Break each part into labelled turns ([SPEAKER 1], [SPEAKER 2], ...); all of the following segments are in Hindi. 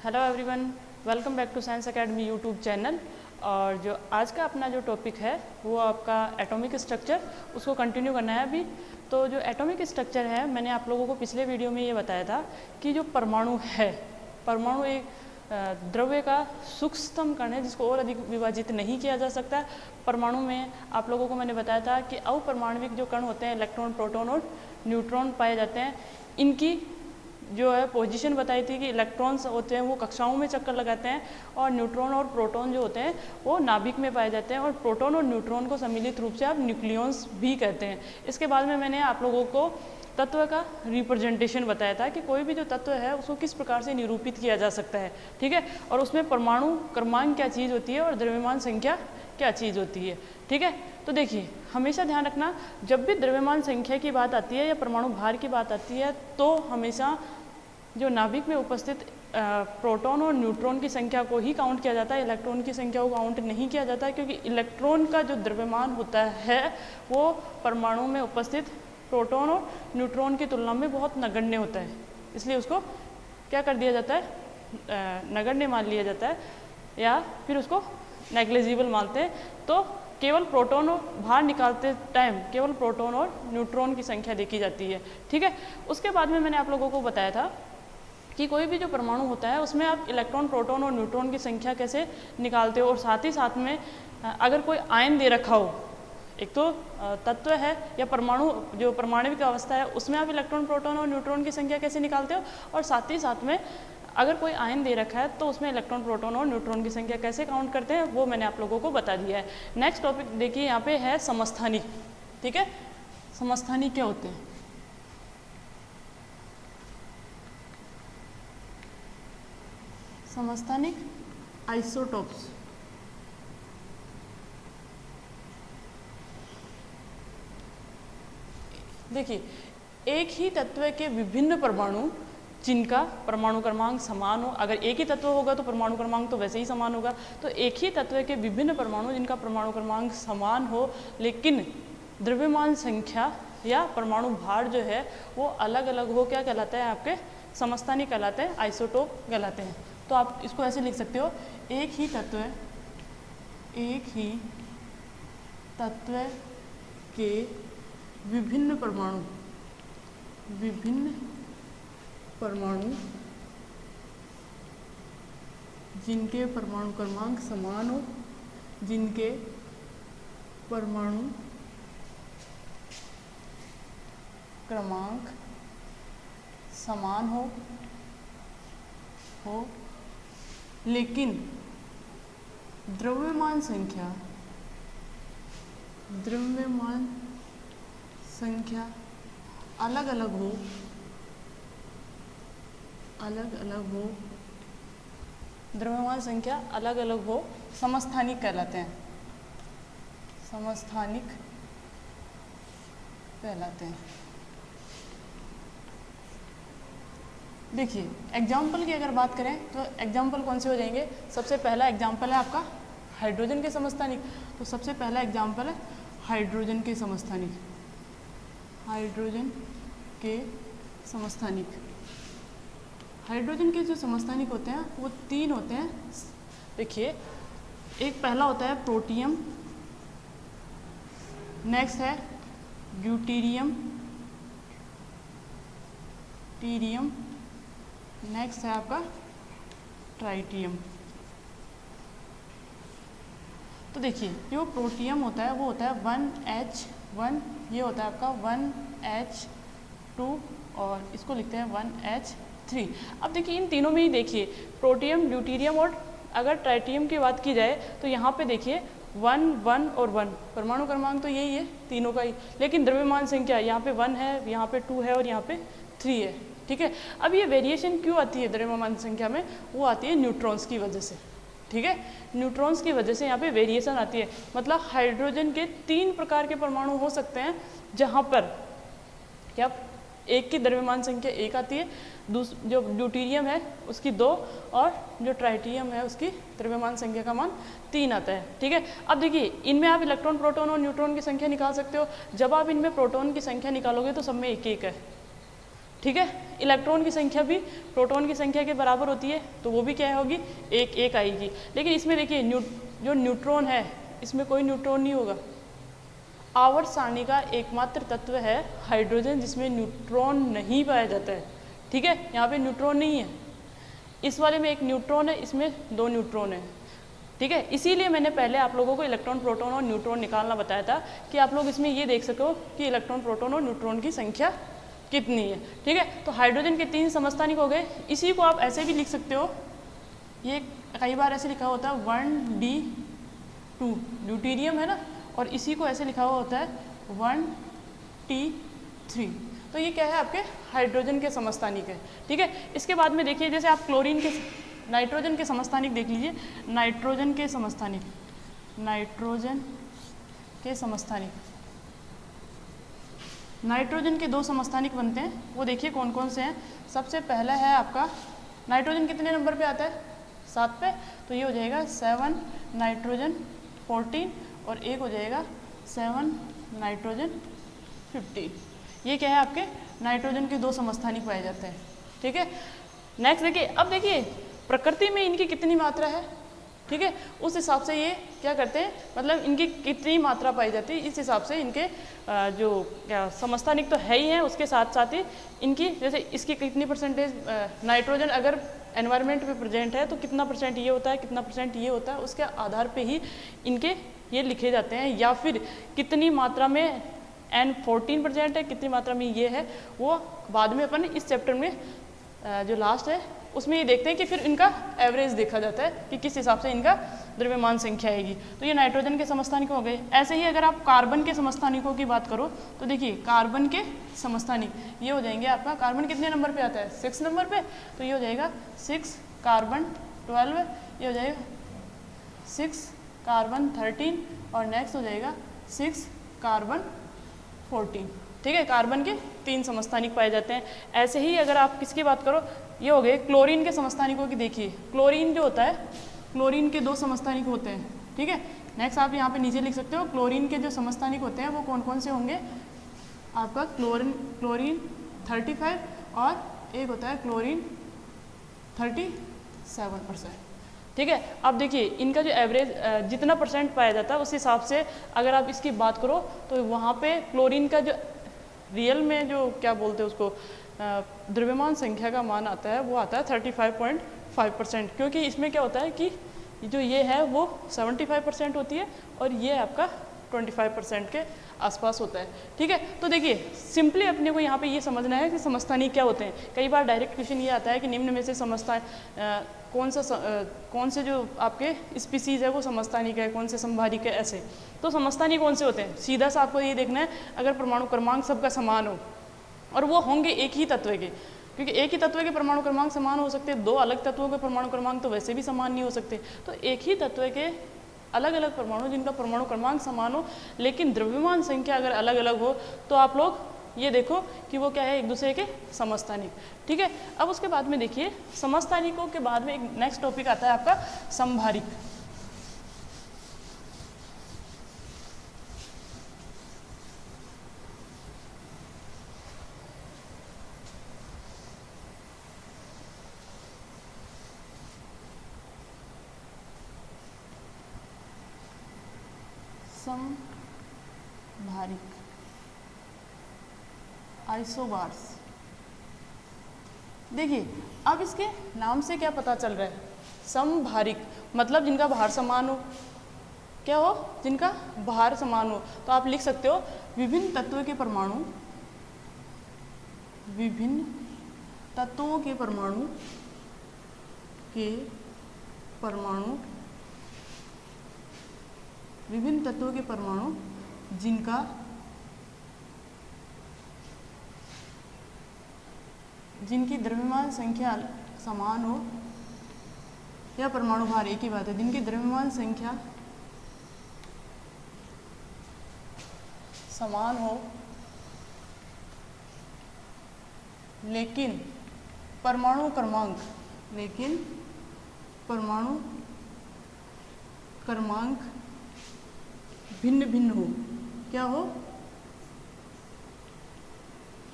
[SPEAKER 1] Hello everyone, welcome back to science academy YouTube channel. और जो आज का अपना जो टॉपिक है वो आपका एटॉमिक स्ट्रक्चर, उसको कंटिन्यू करना है अभी। तो जो एटॉमिक स्ट्रक्चर है, मैंने आप लोगों को पिछले वीडियो में ये बताया था कि जो परमाणु है, परमाणु एक द्रव्य का सूक्ष्मतम कण है जिसको और अधिक विभाजित नहीं किया जा सकता। परमाणु में आप लोगों को मैंने बताया था कि अपरमाणविक जो कण होते हैं, इलेक्ट्रॉन, प्रोटॉन और न्यूट्रॉन पाए जाते हैं। इनकी जो है पोजीशन बताई थी कि इलेक्ट्रॉन्स होते हैं वो कक्षाओं में चक्कर लगाते हैं और न्यूट्रॉन और प्रोटॉन जो होते हैं वो नाभिक में पाए जाते हैं। और प्रोटॉन और न्यूट्रॉन को सम्मिलित रूप से आप न्यूक्लियॉन्स भी कहते हैं। इसके बाद में मैंने आप लोगों को तत्व का रिप्रेजेंटेशन बताया था कि कोई भी जो तत्व है उसको किस प्रकार से निरूपित किया जा सकता है, ठीक है। और उसमें परमाणु क्रमांक क्या चीज़ होती है और द्रव्यमान संख्या क्या चीज़ होती है, ठीक है। तो देखिए, हमेशा ध्यान रखना, जब भी द्रव्यमान संख्या की बात आती है या परमाणु भार की बात आती है तो हमेशा जो नाभिक में उपस्थित प्रोटॉन और न्यूट्रॉन की संख्या को ही काउंट किया जाता है, इलेक्ट्रॉन की संख्या को काउंट नहीं किया जाता है, क्योंकि इलेक्ट्रॉन का जो द्रव्यमान होता है वो परमाणु में उपस्थित प्रोटॉन और न्यूट्रॉन की तुलना में बहुत नगण्य होता है। इसलिए उसको क्या कर दिया जाता है, नगण्य मान लिया जाता है या फिर उसको नेग्लिजिबल मानते हैं। तो केवल प्रोटॉन और बाहर निकालते टाइम केवल प्रोटॉन और न्यूट्रॉन की संख्या देखी जाती है, ठीक है। उसके बाद में मैंने आप लोगों को बताया था कि कोई भी जो परमाणु होता है उसमें आप इलेक्ट्रॉन, प्रोटॉन और न्यूट्रॉन की संख्या कैसे निकालते हो। और साथ ही साथ में अगर कोई आयन दे रखा हो, एक तो तत्व है या परमाणु जो परमाणविक अवस्था है उसमें आप इलेक्ट्रॉन, प्रोटॉन और न्यूट्रॉन की संख्या कैसे निकालते हो। और साथ ही साथ में अगर कोई आयन दे रखा है तो उसमें इलेक्ट्रॉन, प्रोटॉन और न्यूट्रॉन की संख्या कैसे काउंट करते हैं वो मैंने आप लोगों को बता दिया है। नेक्स्ट टॉपिक देखिए, यहाँ पे है समस्थानिक, ठीक है। समस्थानिक क्या होते हैं? समस्थानिक आइसोटोप्स, देखिए, एक ही तत्व के विभिन्न परमाणु जिनका परमाणु क्रमांक समान हो, अगर एक ही तत्व होगा तो परमाणु क्रमांक तो वैसे ही समान होगा। तो एक ही तत्व के विभिन्न परमाणु जिनका परमाणु क्रमांक समान हो लेकिन द्रव्यमान संख्या या परमाणु भार जो है वो अलग अलग हो, क्या कहलाता है? आपके समस्थानिक कहलाते हैं, आइसोटोप कहलाते हैं। तो आप इसको ऐसे लिख सकते हो, एक ही तत्व के विभिन्न परमाणु जिनके परमाणु क्रमांक समान हो, जिनके परमाणु क्रमांक समान हो लेकिन द्रव्यमान संख्या अलग अलग हो, द्रव्यमान संख्या अलग अलग हो, समस्थानिक कहलाते हैं, समस्थानिक कहलाते हैं। देखिए, एग्जाम्पल की अगर बात करें तो एग्जाम्पल कौन से हो जाएंगे? सबसे पहला एग्जाम्पल है आपका हाइड्रोजन के समस्थानिक। तो सबसे पहला एग्जाम्पल है हाइड्रोजन के समस्थानिक, हाइड्रोजन के समस्थानिक। हाइड्रोजन के जो समस्थानिक होते हैं वो तीन होते हैं। देखिए, एक पहला होता है प्रोटियम, नेक्स्ट है ड्यूटेरियम, नेक्स्ट है आपका ट्राइटियम। तो देखिए, जो प्रोटियम होता है वो होता है 1H1, ये होता है आपका 1H2 और इसको लिखते हैं 1H3। अब देखिए, इन तीनों में ही देखिए प्रोटियम, ड्यूटेरियम और अगर ट्राइटियम की बात की जाए तो यहाँ पे देखिए 1, 1 और 1 परमाणु क्रमांक तो यही है तीनों का ही, लेकिन द्रव्यमान संख्या यहाँ पे 1 है, यहाँ पे 2 है और यहाँ पे 3 है, ठीक है। अब ये वेरिएशन क्यों आती है द्रव्यमान संख्या में? वो आती है न्यूट्रॉन्स की वजह से, ठीक है। न्यूट्रॉन्स की वजह से यहाँ पे वेरिएशन आती है। मतलब हाइड्रोजन के 3 प्रकार के परमाणु हो सकते हैं जहाँ पर क्या एक की द्रव्यमान संख्या 1 आती है, जो ड्यूटेरियम है उसकी 2 और जो ट्राइटियम है उसकी द्रव्यमान संख्या का मान 3 आता है, ठीक है। अब देखिए, इनमें आप इलेक्ट्रॉन, प्रोटॉन और न्यूट्रॉन की संख्या निकाल सकते हो। जब आप इनमें प्रोटॉन की संख्या निकालोगे तो सब में 1 1 है, ठीक है। इलेक्ट्रॉन की संख्या भी प्रोटॉन की संख्या के बराबर होती है, तो वो भी क्या होगी, एक एक आएगी। लेकिन इसमें देखिए जो न्यूट्रॉन है, इसमें कोई न्यूट्रॉन नहीं होगा। आवर्त सारणी का एकमात्र तत्व है हाइड्रोजन, जिसमें न्यूट्रॉन नहीं पाया जाता है। ठीक है, यहाँ पे न्यूट्रॉन नहीं है। इस वाले में एक न्यूट्रॉन है, इसमें 2 न्यूट्रॉन है। ठीक है, इसीलिए मैंने पहले आप लोगों को इलेक्ट्रॉन, प्रोटॉन और न्यूट्रॉन निकालना बताया था, कि आप लोग इसमें ये देख सको कि इलेक्ट्रॉन, प्रोटॉन और न्यूट्रॉन की संख्या कितनी है। ठीक है, तो हाइड्रोजन के 3 समस्थानिक हो गए। इसी को आप ऐसे भी लिख सकते हो, ये कई बार ऐसे लिखा होता है 1d2 ड्यूटेरियम है ना, और इसी को ऐसे लिखा हुआ होता है 1t3। तो ये क्या है, आपके हाइड्रोजन के समस्थानिक है। ठीक है, इसके बाद में देखिए, जैसे आप क्लोरीन के, नाइट्रोजन के समस्थानिक देख लीजिए। नाइट्रोजन के समस्थानिक, नाइट्रोजन के समस्थानिक, नाइट्रोजन के 2 समस्थानिक बनते हैं, वो देखिए कौन कौन से हैं। सबसे पहला है आपका, नाइट्रोजन कितने नंबर पे आता है, 7 पे, तो ये हो जाएगा 7 नाइट्रोजन 14, और एक हो जाएगा 7 नाइट्रोजन 15। ये क्या है, आपके नाइट्रोजन के 2 समस्थानिक पाए जाते हैं। ठीक है, नेक्स्ट देखिए, अब देखिए प्रकृति में इनकी कितनी मात्रा है। ठीक है, उस हिसाब से ये क्या करते हैं, मतलब इनकी कितनी मात्रा पाई जाती है, इस हिसाब से इनके जो क्या समस्थानिक तो है ही हैं, उसके साथ साथ ही इनकी, जैसे इसकी कितनी परसेंटेज नाइट्रोजन अगर एनवायरनमेंट में प्रेजेंट है तो कितना परसेंट ये होता है, कितना परसेंट ये होता है, उसके आधार पे ही इनके ये लिखे जाते हैं। या फिर कितनी मात्रा में N14% है, कितनी मात्रा में ये है, वो बाद में अपन इस चैप्टर में जो लास्ट है उसमें ये देखते हैं कि फिर इनका एवरेज देखा जाता है कि किस हिसाब से इनका द्रव्यमान संख्या आएगी। तो ये नाइट्रोजन के समस्थानिक हो गए। ऐसे ही अगर आप कार्बन के समस्थानिकों की बात करो तो देखिए, कार्बन के समस्थानिक ये हो जाएंगे आपका, कार्बन कितने नंबर पे आता है, 6 नंबर पे, तो ये हो जाएगा 6 कार्बन 12, ये हो जाएगा 6 कार्बन 13, और नेक्स्ट हो जाएगा 6 कार्बन 14। ठीक है, कार्बन के 3 समस्थानिक पाए जाते हैं। ऐसे ही अगर आप किसकी बात करो, ये हो गए क्लोरीन के समस्थानिकों की। देखिए क्लोरीन जो होता है, क्लोरीन के 2 समस्थानिक होते हैं। ठीक है, नेक्स्ट आप यहाँ पे नीचे लिख सकते हो, क्लोरीन के जो समस्थानिक होते हैं वो कौन कौन से होंगे, आपका क्लोरीन 35, और एक होता है क्लोरीन 37%। ठीक है, अब देखिए इनका जो एवरेज जितना परसेंट पाया जाता है, उस हिसाब से अगर आप इसकी बात करो तो वहाँ पे क्लोरीन का जो रियल में जो क्या बोलते हैं उसको, द्रव्यमान संख्या का मान आता है, वो आता है 35.5%। क्योंकि इसमें क्या होता है कि जो ये है वो 75% होती है, और ये आपका 25% के आसपास होता है। ठीक है, तो देखिए सिंपली अपने को यहाँ पे ये समझना है कि समस्थानिक क्या होते हैं। कई बार डायरेक्ट क्वेश्चन ये आता है कि निम्न में से कौन से जो आपके स्पीसीज़ है वो समस्थानिक है, कौन से संभारिक है, ऐसे। तो समस्थानिक कौन से होते हैं, सीधा सा आपको ये देखना है, अगर परमाणु क्रमांक सबका समान हो, और वो होंगे एक ही तत्व के, क्योंकि एक ही तत्व के परमाणु क्रमांक समान हो सकते हैं, 2 अलग तत्वों के परमाणु क्रमांक तो वैसे भी समान नहीं हो सकते। तो एक ही तत्व के अलग अलग परमाणु जिनका परमाणु क्रमांक समान हो, लेकिन द्रव्यमान संख्या अगर अलग अलग हो, तो आप लोग ये देखो कि वो क्या है, एक दूसरे के समस्थानिक। ठीक है, अब उसके बाद में देखिए, समस्थानिकों के बाद में एक नेक्स्ट टॉपिक आता है आपका संभारिक। संभारिक, आइसोबार्स। देखिए अब इसके नाम से क्या पता चल रहा है, समभारिक मतलब जिनका भार समान हो। क्या हो, जिनका भार समान हो। तो आप लिख सकते हो विभिन्न तत्वों के परमाणु, विभिन्न तत्वों के परमाणु विभिन्न तत्वों के परमाणु जिनकी द्रव्यमान संख्या समान हो, या परमाणु भार एक ही बात है, जिनकी द्रव्यमान संख्या समान हो लेकिन परमाणु क्रमांक भिन्न भिन्न हो। क्या हो,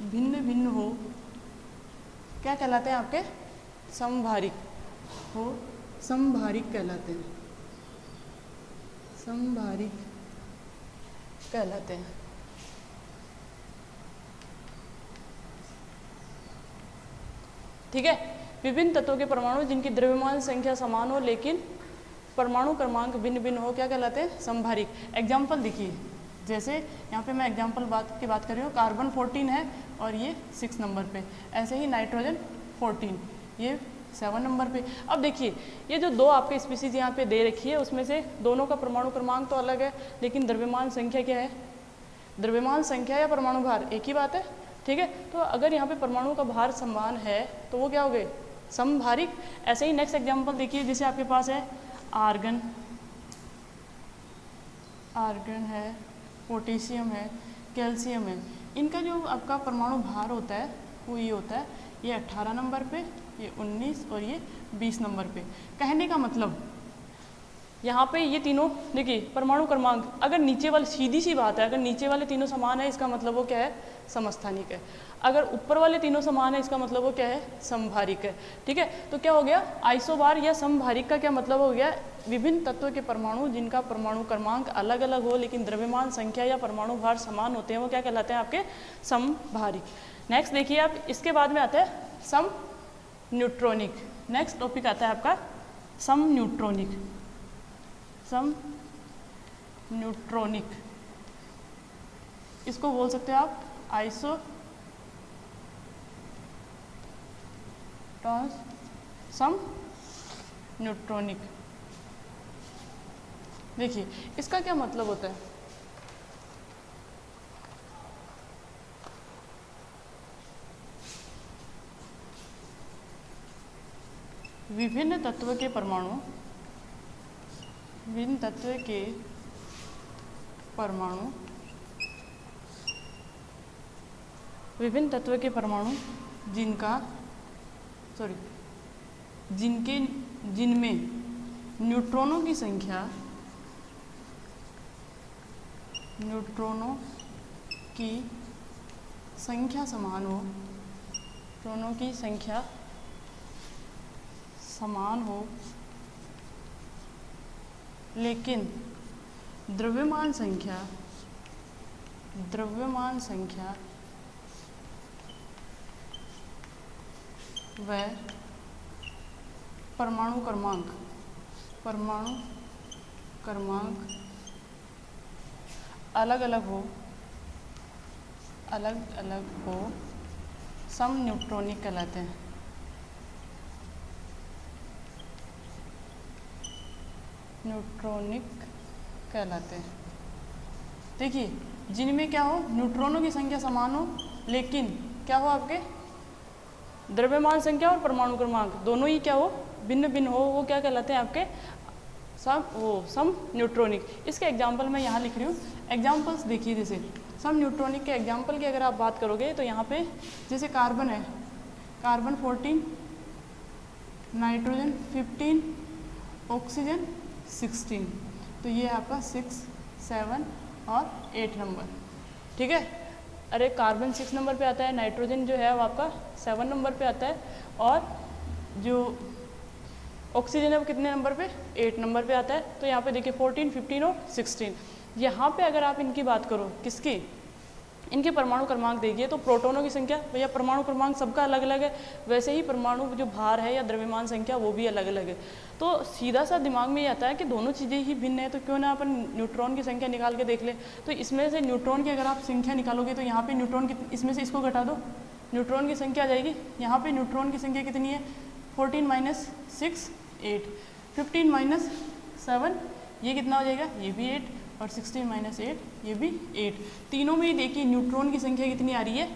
[SPEAKER 1] भिन्न भिन्न हो, क्या कहलाते हैं आपके? समभारिक, वो समभारिक कहलाते हैं, समभारिक कहलाते हैं। ठीक है, विभिन्न तत्वों के परमाणु जिनकी द्रव्यमान संख्या समान हो लेकिन परमाणु क्रमांक भिन्न भिन्न हो, क्या कहलाते हैं? समभारिक। एग्जाम्पल देखिए, जैसे यहाँ पे मैं एग्जाम्पल की बात कर रही हूँ, कार्बन 14 है और ये 6 नंबर पे, ऐसे ही नाइट्रोजन 14 ये 7 नंबर पे। अब देखिए ये जो दो आपके स्पीसीज यहाँ पे दे रखी है उसमें से दोनों का परमाणु क्रमांक तो अलग है लेकिन द्रव्यमान संख्या क्या है? द्रव्यमान संख्या या परमाणु भार एक ही बात है। ठीक है, तो अगर यहाँ पे परमाणु का भार समान है तो वो क्या हो गए? समभारिक। ऐसे ही नेक्स्ट एग्जाम्पल देखिए, जैसे आपके पास है आर्गन, आर्गन है, पोटेशियम है, कैल्शियम है, इनका जो आपका परमाणु भार होता है वो ये होता है, ये 18 नंबर पे, ये 19 और ये 20 नंबर पे। कहने का मतलब यहाँ पे ये तीनों देखिए परमाणु क्रमांक, अगर नीचे वाले, सीधी सी बात है, अगर नीचे वाले तीनों समान है इसका मतलब वो क्या है? समस्थानिक है। अगर ऊपर वाले तीनों समान है इसका मतलब वो क्या है? समभारिक है। ठीक है, तो क्या हो गया? आइसोबार या समभारिक का क्या मतलब हो गया? विभिन्न तत्वों के परमाणु जिनका परमाणु क्रमांक अलग अलग हो लेकिन द्रव्यमान संख्या या परमाणु भार समान होते हैं वो क्या कहलाते हैं? आपके समभारिक। नेक्स्ट देखिए आप, इसके बाद में आता है सम न्यूट्रॉनिक। नेक्स्ट टॉपिक आता है आपका सम न्यूट्रॉनिक, सम न्यूट्रॉनिक, इसको बोल सकते हो आप आइसो सम न्यूट्रॉनिक। देखिए इसका क्या मतलब होता है? विभिन्न तत्व के परमाणु, विभिन्न तत्व के परमाणु, विभिन्न तत्व के परमाणु जिनमें न्यूट्रॉनों की संख्या, न्यूट्रॉनों की संख्या समान हो, न्यूट्रॉनों की संख्या समान हो लेकिन द्रव्यमान संख्या व परमाणु क्रमांक अलग अलग हो, सम न्यूट्रॉनिक कहलाते हैं। न्यूट्रॉनिक कहलाते हैं। देखिए जिनमें क्या हो, न्यूट्रॉनों की संख्या समान हो लेकिन क्या हो? आपके द्रव्यमान संख्या और परमाणु क्रमांक दोनों ही क्या हो? भिन्न भिन्न हो, वो क्या कहलाते हैं? आपके सम न्यूट्रॉनिक। इसके एग्जाम्पल मैं यहाँ लिख रही हूँ, एग्जाम्पल्स देखिए। जैसे सम न्यूट्रॉनिक के एग्जाम्पल की अगर आप बात करोगे तो यहाँ पे जैसे कार्बन है, कार्बन 14, नाइट्रोजन 15, ऑक्सीजन 16, तो ये आपका 6, 7 और 8 नंबर। ठीक है, अरे कार्बन 6 नंबर पे आता है, नाइट्रोजन जो है वो आपका 7 नंबर पे आता है और जो ऑक्सीजन है वो कितने नंबर पे? 8 नंबर पे आता है। तो यहाँ पे देखिए 14, 15 और 16। यहाँ पे अगर आप इनकी बात करो, किसकी? इनके परमाणु क्रमांक देखिए तो प्रोटॉनों की संख्या, भैया परमाणु क्रमांक सबका अलग अलग है, वैसे ही परमाणु जो भार है या द्रव्यमान संख्या वो भी अलग अलग है। तो सीधा सा दिमाग में ये आता है कि दोनों चीज़ें ही भिन्न है, तो क्यों ना अपन न्यूट्रॉन की संख्या निकाल के देख ले। तो इसमें से न्यूट्रॉन की अगर आप संख्या निकालोगे तो यहाँ पे न्यूट्रॉन की, इसमें से इसको घटा दो, न्यूट्रॉन की संख्या आ जाएगी। यहाँ पे न्यूट्रॉन की संख्या कितनी है? 14 - 6 8, 15 - 7 ये कितना हो जाएगा? ये भी 8 और 16 - 8 ये भी 8। तीनों में ही देखिए न्यूट्रॉन की संख्या कितनी आ रही है?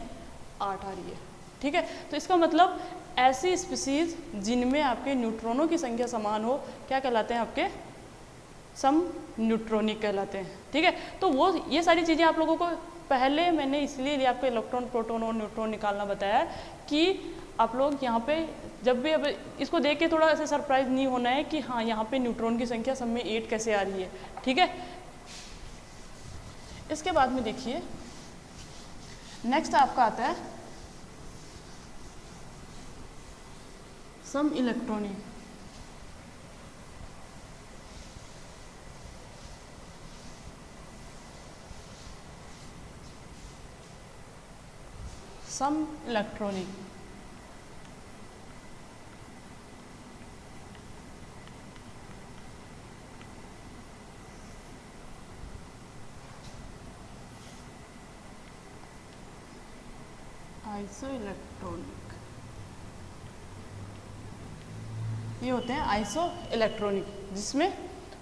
[SPEAKER 1] 8 आ रही है। ठीक है, तो इसका मतलब ऐसी स्पीसीज जिनमें आपके न्यूट्रॉनों की संख्या समान हो क्या कहलाते हैं? आपके सम न्यूट्रॉनिक कहलाते हैं। ठीक है, तो वो ये सारी चीज़ें आप लोगों को पहले मैंने इसलिए आपको इलेक्ट्रॉन, प्रोटॉन और न्यूट्रॉन निकालना बताया कि आप लोग यहाँ पे जब भी, अब इसको देख के थोड़ा ऐसे सरप्राइज नहीं होना है कि हाँ यहाँ पे न्यूट्रॉन की संख्या सब में 8 कैसे आ रही है। ठीक है, इसके बाद में देखिए नेक्स्ट आपका आता है सम इलेक्ट्रॉनिक, सम इलेक्ट्रॉनिक, आइसो इलेक्ट्रॉनिक, ये होते हैं आइसो इलेक्ट्रॉनिक, जिसमें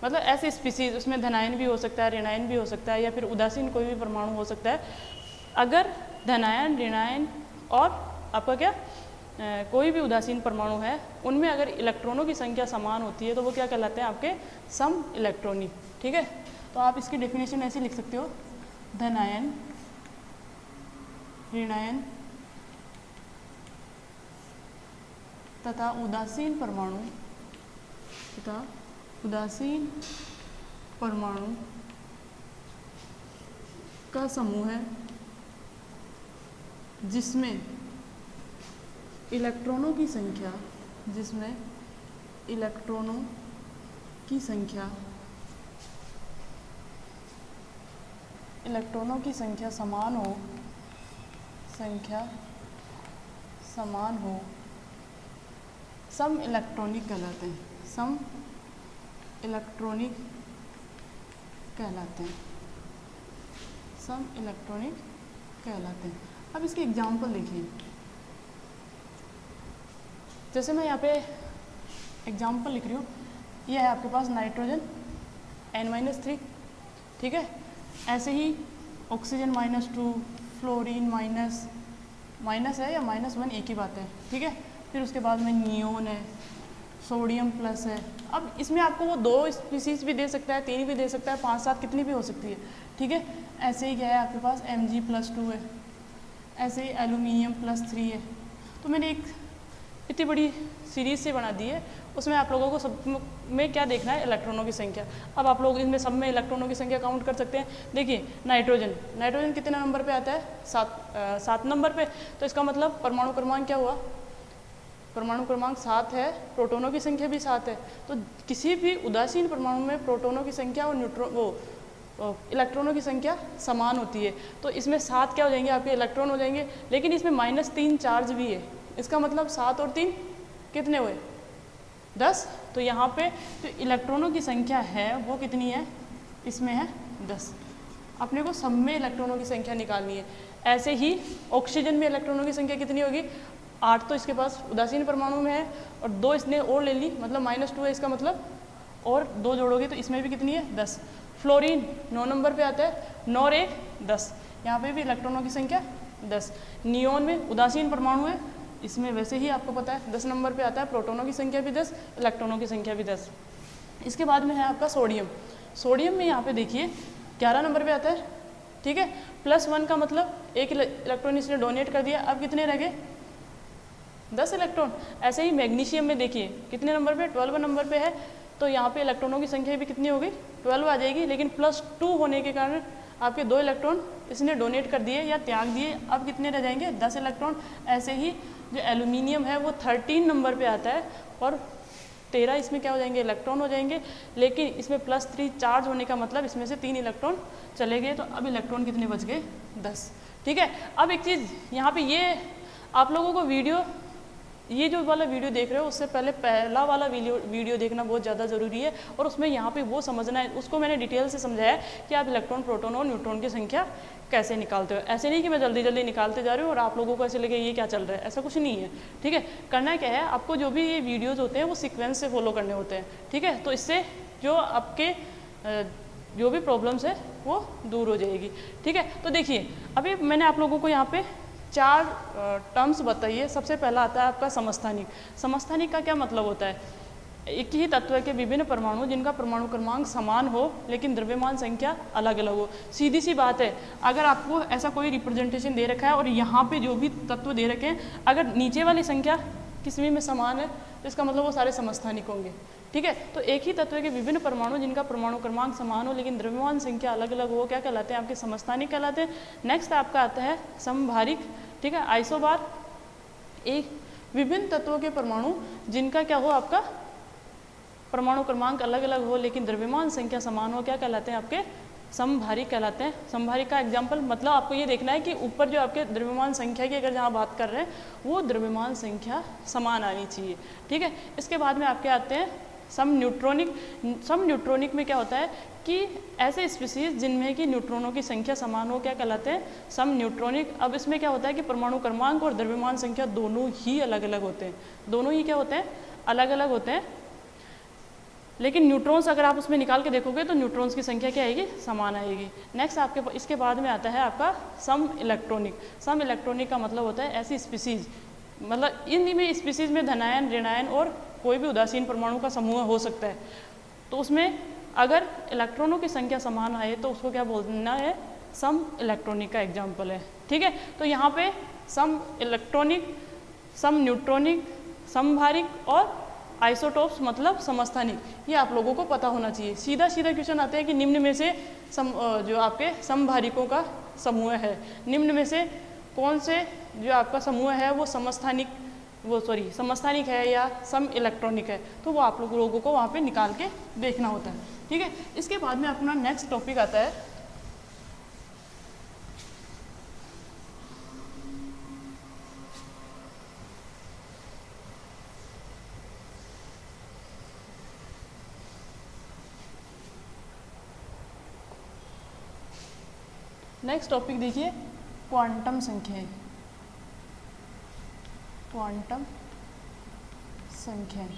[SPEAKER 1] मतलब ऐसे स्पीसीज, उसमें धनायन भी हो सकता है, ऋणायन भी हो सकता है, या फिर उदासीन कोई भी परमाणु हो सकता है। अगर धनायन, ऋणायन और आपका क्या कोई भी उदासीन परमाणु है, उनमें अगर इलेक्ट्रॉनों की संख्या समान होती है तो वो क्या कहलाते हैं आपके सम इलेक्ट्रॉनिक। ठीक है, तो आप इसकी डेफिनेशन ऐसे लिख सकते हो, धनायन, ऋणायन तथा उदासीन परमाणु का समूह है जिसमें इलेक्ट्रॉनों की संख्या समान हो, सम इलेक्ट्रॉनिक कहलाते हैं, सम इलेक्ट्रॉनिक कहलाते हैं। अब इसके एग्जाम्पल देखिए, जैसे मैं यहाँ पे एग्जाम्पल लिख रही हूँ, ये है आपके पास नाइट्रोजन N-3, ठीक है। ऐसे ही ऑक्सीजन -2, फ्लोरीन माइनस है या -1 एक ही बात है, ठीक है। फिर उसके बाद में नियोन है, सोडियम प्लस है। अब इसमें आपको वो 2 स्पीसीज भी दे सकता है, 3 भी दे सकता है, 5, 7 कितनी भी हो सकती है, ठीक है। ऐसे ही क्या है आपके पास Mg+2 है, ऐसे ही एल्यूमिनियम +3 है। तो मैंने एक इतनी बड़ी सीरीज से बना दी है, उसमें आप लोगों को सब में क्या देखना है, इलेक्ट्रॉनों की संख्या। अब आप लोग इसमें सब में इलेक्ट्रॉनों की संख्या काउंट कर सकते हैं। देखिए नाइट्रोजन कितने नंबर पे आता है, 7 नंबर पे। तो इसका मतलब परमाणु क्रमांक क्या हुआ, परमाणु क्रमांक 7 है, प्रोटोनों की संख्या भी 7 है। तो किसी भी उदासीन परमाणु में प्रोटोनों की संख्या और इलेक्ट्रॉनों की संख्या समान होती है। तो इसमें 7 क्या हो जाएंगे, आपके इलेक्ट्रॉन हो जाएंगे। लेकिन इसमें -3 चार्ज भी है, इसका मतलब 7 और 3 कितने हुए, 10। तो यहाँ पे जो इलेक्ट्रॉनों की संख्या है वो कितनी है, इसमें है 10। अपने को सब में इलेक्ट्रॉनों की संख्या निकालनी है। ऐसे ही ऑक्सीजन में इलेक्ट्रॉनों की संख्या कितनी होगी, 8 तो इसके पास उदासीन परमाणु में है, और 2 इसने और ले ली, मतलब -2 है, इसका मतलब और 2 जोड़ोगे तो इसमें भी कितनी है, 10। फ्लोरीन 9 नंबर पे आता है, 9 और 1 10, यहाँ पे भी इलेक्ट्रॉनों की संख्या 10। नियोन में उदासीन परमाणु है, इसमें वैसे ही आपको पता है 10 नंबर पे आता है, प्रोटोनों की संख्या भी 10, इलेक्ट्रॉनों की संख्या भी 10। इसके बाद में है आपका सोडियम में यहाँ पे देखिए 11 नंबर पे आता है, ठीक है। +1 का मतलब 1 इलेक्ट्रॉन इसने डोनेट कर दिया, अब कितने रह गए, 10 इलेक्ट्रॉन। ऐसे ही मैग्नीशियम में देखिए कितने नंबर पे, 12 नंबर पे है। तो यहाँ पे इलेक्ट्रॉनों की संख्या भी कितनी होगी, 12 आ जाएगी। लेकिन +2 होने के कारण आपके 2 इलेक्ट्रॉन इसने डोनेट कर दिए या त्याग दिए, अब कितने रह जाएंगे, 10 इलेक्ट्रॉन। ऐसे ही जो एल्यूमिनियम है वो 13 नंबर पे आता है, और 13 इसमें क्या हो जाएंगे, इलेक्ट्रॉन हो जाएंगे। लेकिन इसमें +3 चार्ज होने का मतलब इसमें से 3 इलेक्ट्रॉन चले गए, तो अब इलेक्ट्रॉन कितने बच गए, 10, ठीक है। अब एक चीज़ यहाँ पे, ये आप लोगों को ये जो वाला वीडियो देख रहे हो, उससे पहला वाला वीडियो देखना बहुत ज़्यादा ज़रूरी है। और उसमें यहाँ पे वो समझना है, उसको मैंने डिटेल से समझाया है कि आप इलेक्ट्रॉन, प्रोटॉन और न्यूट्रॉन की संख्या कैसे निकालते हो। ऐसे नहीं कि मैं जल्दी जल्दी निकालते जा रही हूँ और आप लोगों को ऐसे लगे ये क्या चल रहा है, ऐसा कुछ नहीं है, ठीक है। करना क्या है, आपको जो भी ये वीडियोज़ होते हैं वो सीक्वेंस से फॉलो करने होते हैं, ठीक है। तो इससे जो आपके जो भी प्रॉब्लम्स है वो दूर हो जाएगी, ठीक है। तो देखिए अभी मैंने आप लोगों को यहाँ पे 4 टर्म्स बताइए। सबसे पहला आता है आपका समस्थानिक। समस्थानिक का क्या मतलब होता है, एक ही तत्व के विभिन्न परमाणु जिनका परमाणु क्रमांक समान हो लेकिन द्रव्यमान संख्या अलग अलग हो। सीधी सी बात है, अगर आपको ऐसा कोई रिप्रेजेंटेशन दे रखा है और यहाँ पे जो भी तत्व दे रखे हैं, अगर नीचे वाली संख्या किसी में समान है तो इसका मतलब वो सारे समस्थानिक होंगे, ठीक है। तो एक ही तत्व के विभिन्न परमाणु जिनका परमाणु क्रमांक समान हो लेकिन द्रव्यमान संख्या अलग अलग हो, क्या कहलाते हैं, आपके समस्थानिक कहलाते हैं। नेक्स्ट आपका आता है समभारिक, ठीक है। आइसोबार, एक विभिन्न तत्वों के परमाणु जिनका क्या हो, आपका परमाणु क्रमांक अलग अलग हो लेकिन द्रव्यमान संख्या समान हो, क्या कहलाते हैं, आपके समभारी कहलाते हैं। समभारी का एग्जाम्पल मतलब आपको ये देखना है कि ऊपर जो आपके द्रव्यमान संख्या की अगर जहाँ बात कर रहे हैं वो द्रव्यमान संख्या समान आनी चाहिए, ठीक है। इसके बाद में आपके आते हैं सम न्यूट्रॉनिक। सम न्यूट्रॉनिक में क्या होता है कि ऐसे स्पीसीज जिनमें कि न्यूट्रॉनों की संख्या समान हो, क्या कहलाते हैं, सम न्यूट्रॉनिक। अब इसमें क्या होता है कि परमाणु क्रमांक और द्रव्यमान संख्या दोनों ही अलग अलग होते हैं, दोनों ही क्या होते हैं, अलग अलग होते हैं। लेकिन न्यूट्रॉन्स अगर आप उसमें निकाल के देखोगे तो न्यूट्रॉन्स की संख्या क्या आएगी, समान आएगी। नेक्स्ट आपके इसके बाद में आता है आपका सम इलेक्ट्रॉनिक। सम इलेक्ट्रॉनिक का मतलब होता है ऐसी स्पीसीज, मतलब इनमें स्पीसीज में धनायन, ऋणायन और कोई भी उदासीन परमाणु का समूह हो सकता है। तो उसमें अगर इलेक्ट्रॉनों की संख्या समान आए तो उसको क्या बोलना है, सम इलेक्ट्रॉनिक का एग्जाम्पल है, ठीक है। तो यहाँ पे सम इलेक्ट्रॉनिक, सम न्यूट्रॉनिक, समभारिक और आइसोटोप्स मतलब समस्थानिक, ये आप लोगों को पता होना चाहिए। सीधा सीधा क्वेश्चन आते हैं कि निम्न में से जो आपके समभारिकों का समूह है, निम्न में से कौन से जो आपका समूह है वो समस्थानिक है या सम इलेक्ट्रॉनिक है, तो वो आप लोगों को वहाँ पे निकाल के देखना होता है, ठीक है। इसके बाद में अपना नेक्स्ट टॉपिक आता है नेक्स्ट टॉपिक देखिए क्वांटम संख्याएं। क्वांटम संख्याएं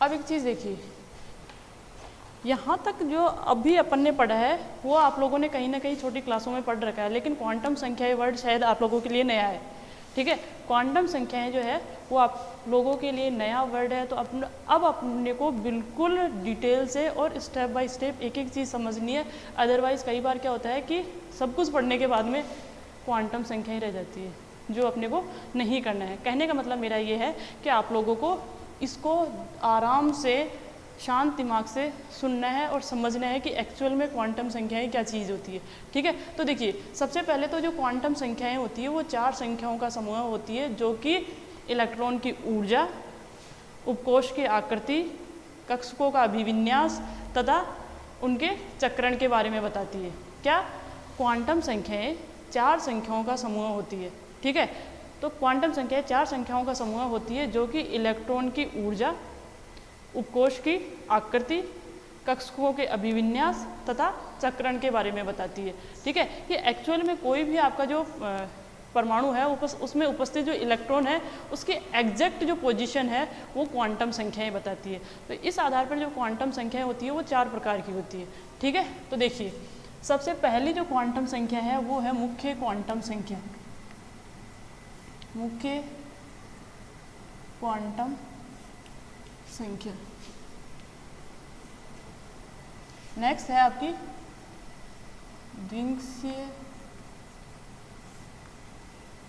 [SPEAKER 1] अब एक चीज़ देखिए, यहाँ तक जो अभी अपन ने पढ़ा है वो आप लोगों ने कहीं ना कहीं छोटी क्लासों में पढ़ रखा है, लेकिन क्वांटम संख्याएं वर्ड शायद आप लोगों के लिए नया है, ठीक है। क्वांटम संख्याएं जो है वो आप लोगों के लिए नया वर्ड है। तो अब अपने को बिल्कुल डिटेल से और स्टेप बाय स्टेप एक एक चीज़ समझनी है, अदरवाइज़ कई बार क्या होता है कि सब कुछ पढ़ने के बाद में क्वांटम संख्याएँ रह जाती है, जो अपने को नहीं करना है। कहने का मतलब मेरा ये है कि आप लोगों को इसको आराम से शांत दिमाग से सुनना है और समझना है कि एक्चुअल में क्वांटम संख्याएं क्या चीज़ होती है, ठीक है। तो देखिए सबसे पहले तो जो क्वांटम संख्याएं होती है वो 4 संख्याओं का समूह होती है, जो कि इलेक्ट्रॉन की ऊर्जा, उपकोष की आकृति, कक्षकों का अभिविन्यास तथा उनके चक्रण के बारे में बताती है। क्या क्वांटम संख्याएँ 4 संख्याओं का समूह होती है, ठीक है। तो क्वांटम संख्याएँ 4 संख्याओं का समूह होती है, जो कि इलेक्ट्रॉन की ऊर्जा, उपकोष की आकृति, कक्षकों के अभिविन्यास तथा चक्रण के बारे में बताती है, ठीक है। ये एक्चुअल में कोई भी आपका जो परमाणु है उसमें उपस्थित जो इलेक्ट्रॉन है उसकी एग्जैक्ट जो पोजीशन है वो क्वांटम संख्याएं बताती है। तो इस आधार पर जो क्वांटम संख्याएं होती है वो 4 प्रकार की होती है, ठीक है। तो देखिए सबसे पहली जो क्वांटम संख्या है वो है मुख्य क्वांटम संख्या। मुख्य क्वांटम संख्या। नेक्स्ट है आपकी द्वितीय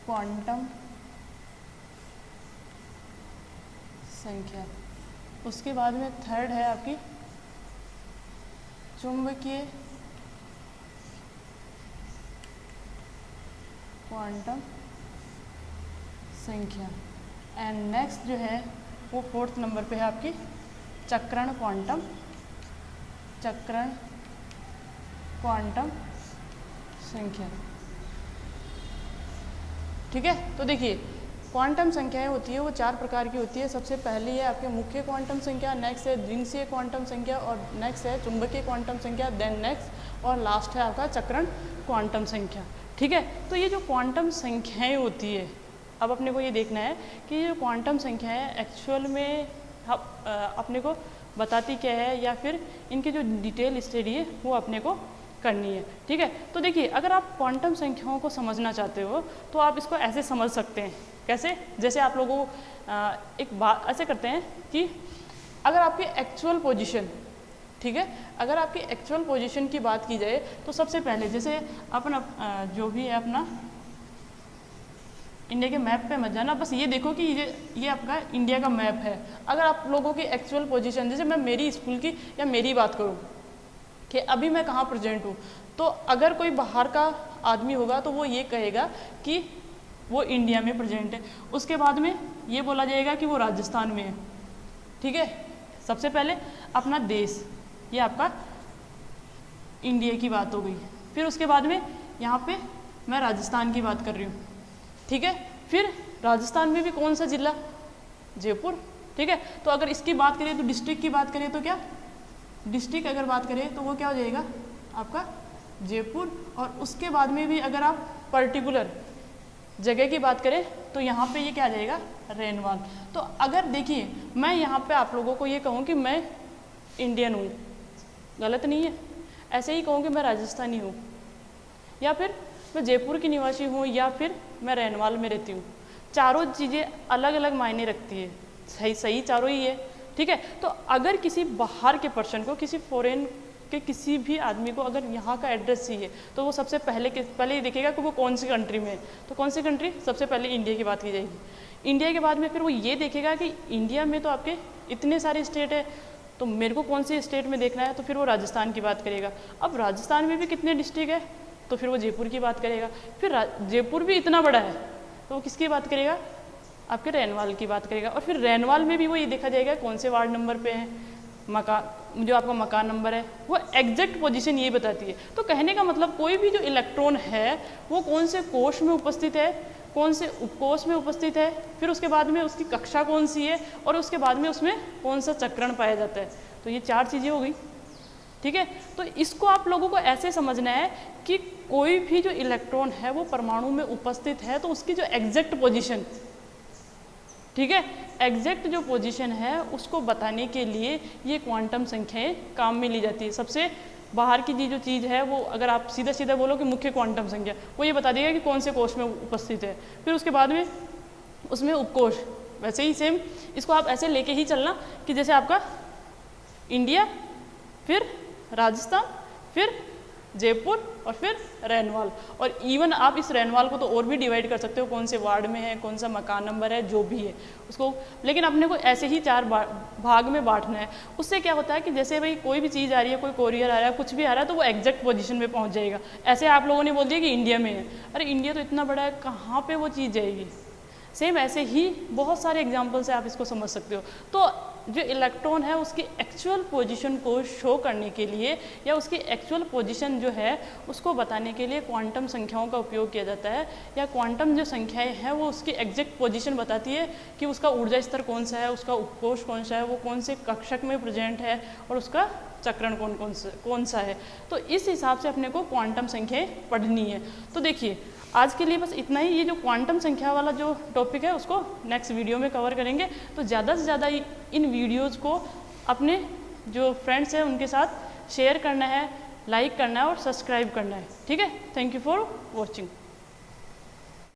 [SPEAKER 1] क्वांटम संख्या। उसके बाद में थर्ड है आपकी चुंबकीय क्वांटम संख्या। एंड नेक्स्ट जो है वो 4th नंबर पे है आपकी चक्रण क्वांटम संख्या, ठीक है। तो देखिए क्वांटम संख्याएं होती है वो 4 प्रकार की होती है। सबसे पहली है आपके मुख्य क्वांटम संख्या, नेक्स्ट है द्वितीय क्वांटम संख्या और नेक्स्ट है चुंबकीय क्वांटम संख्या, देन नेक्स्ट और लास्ट है आपका चक्रण क्वांटम संख्या, ठीक है। तो ये जो क्वांटम संख्याएं होती है, अब अपने को ये देखना है कि ये क्वांटम संख्याएं एक्चुअल में अपने को बताती क्या है या फिर इनकी जो डिटेल स्टडी है वो अपने को करनी है, ठीक है। तो देखिए अगर आप क्वांटम संख्याओं को समझना चाहते हो तो आप इसको ऐसे समझ सकते हैं। कैसे? जैसे आप लोगों एक बात ऐसे करते हैं कि अगर आपकी एक्चुअल पोजीशन, ठीक है, अगर आपकी एक्चुअल पोजीशन की बात की जाए तो सबसे पहले जैसे अपना जो भी है अपना इंडिया के मैप पे मत जाना, बस ये देखो कि ये आपका इंडिया का मैप है। अगर आप लोगों की एक्चुअल पोजीशन, जैसे मैं मेरी स्कूल की या मेरी बात करूँ कि अभी मैं कहाँ प्रेजेंट हूँ, तो अगर कोई बाहर का आदमी होगा तो वो ये कहेगा कि वो इंडिया में प्रेजेंट है। उसके बाद में ये बोला जाएगा कि वो राजस्थान में है। ठीक है, सबसे पहले अपना देश, ये आपका इंडिया की बात हो गई। फिर उसके बाद में यहाँ पे मैं राजस्थान की बात कर रही हूँ। ठीक है, फिर राजस्थान में भी कौन सा जिला? जयपुर। ठीक है, तो अगर इसकी बात करें तो डिस्ट्रिक्ट की बात करें तो क्या डिस्ट्रिक्ट अगर बात करें तो वो क्या हो जाएगा आपका जयपुर। और उसके बाद में भी अगर आप पर्टिकुलर जगह की बात करें तो यहाँ पे ये क्या आ जाएगा रेनवाल। तो अगर देखिए मैं यहाँ पे आप लोगों को ये कहूँ कि मैं इंडियन हूँ, गलत नहीं है। ऐसे ही कहूँ कि मैं राजस्थानी हूँ, या फिर मैं जयपुर की निवासी हूँ, या फिर मैं रेनवाल में रहती हूँ, चारों चीज़ें अलग अलग मायने रखती है। सही चारों ही है। ठीक है, तो अगर किसी बाहर के पर्सन को, किसी फॉरेन के किसी भी आदमी को अगर यहाँ का एड्रेस चाहिए तो वो सबसे पहले ये देखेगा कि वो कौन सी कंट्री में है। तो कौन सी कंट्री? सबसे पहले इंडिया की बात की जाएगी। इंडिया के बाद में फिर वो ये देखेगा कि इंडिया में तो आपके इतने सारे स्टेट है, तो मेरे को कौन सी स्टेट में देखना है, तो फिर वो राजस्थान की बात करेगा। अब राजस्थान में भी कितने डिस्ट्रिक्ट है, तो फिर वो जयपुर की बात करेगा। फिर जयपुर भी इतना बड़ा है तो वो किसकी बात करेगा? आपके रेनवाल की बात करेगा। और फिर रेनवाल में भी वो ये देखा जाएगा कौन से वार्ड नंबर पे है, मकान जो आपका मकान नंबर है, वो एग्जैक्ट पोजीशन ये बताती है। तो कहने का मतलब कोई भी जो इलेक्ट्रॉन है वो कौन से कोश में उपस्थित है, कौन से उपकोश में उपस्थित है, फिर उसके बाद में उसकी कक्षा कौन सी है, और उसके बाद में उसमें कौन सा चक्रण पाया जाता है। तो ये 4 चीज़ें हो गई। ठीक है, तो इसको आप लोगों को ऐसे समझना है कि कोई भी जो इलेक्ट्रॉन है वो परमाणु में उपस्थित है तो उसकी जो एग्जैक्ट पोजीशन, ठीक है, एग्जैक्ट जो पोजीशन है उसको बताने के लिए ये क्वांटम संख्याएं काम में ली जाती है। सबसे बाहर की जो चीज़ है वो अगर आप सीधा सीधा बोलो कि मुख्य क्वांटम संख्या, वो ये बता देगा कि कौन से कोश में उपस्थित है। फिर उसके बाद में उसमें उपकोश, वैसे ही सेम इसको आप ऐसे लेके ही चलना कि जैसे आपका इंडिया, फिर राजस्थान, फिर जयपुर और फिर रेनवाल। और इवन आप इस रेनवाल को तो और भी डिवाइड कर सकते हो, कौन से वार्ड में है, कौन सा मकान नंबर है, जो भी है उसको, लेकिन अपने को ऐसे ही 4 भाग में बांटना है। उससे क्या होता है कि जैसे भाई कोई भी चीज़ आ रही है, कोई कोरियर आ रहा है, कुछ भी आ रहा है, तो वो एग्जैक्ट पोजीशन में पहुंच जाएगा। ऐसे आप लोगों ने बोल दिया कि इंडिया में है, अरे इंडिया तो इतना बड़ा है, कहाँ पर वो चीज़ जाएगी। सेम ऐसे ही बहुत सारे एग्जाम्पल से आप इसको समझ सकते हो। तो जो इलेक्ट्रॉन है उसकी एक्चुअल पोजीशन को शो करने के लिए या उसकी एक्चुअल पोजीशन जो है उसको बताने के लिए क्वांटम संख्याओं का उपयोग किया जाता है, या क्वांटम जो संख्याएं हैं वो उसकी एग्जैक्ट पोजीशन बताती है कि उसका ऊर्जा स्तर कौन सा है, उसका उपकोश कौन सा है, वो कौन से कक्षक में प्रेजेंट है, और उसका चक्रण कौन सा है। तो इस हिसाब से अपने को क्वांटम संख्याएं पढ़नी है। तो देखिए आज के लिए बस इतना ही। ये जो क्वांटम संख्या वाला जो टॉपिक है उसको नेक्स्ट वीडियो में कवर करेंगे। तो ज़्यादा से ज़्यादा इन वीडियोज़ को अपने जो फ्रेंड्स हैं उनके साथ शेयर करना है, लाइक करना है और सब्सक्राइब करना है। ठीक है, थैंक यू फॉर वॉचिंग।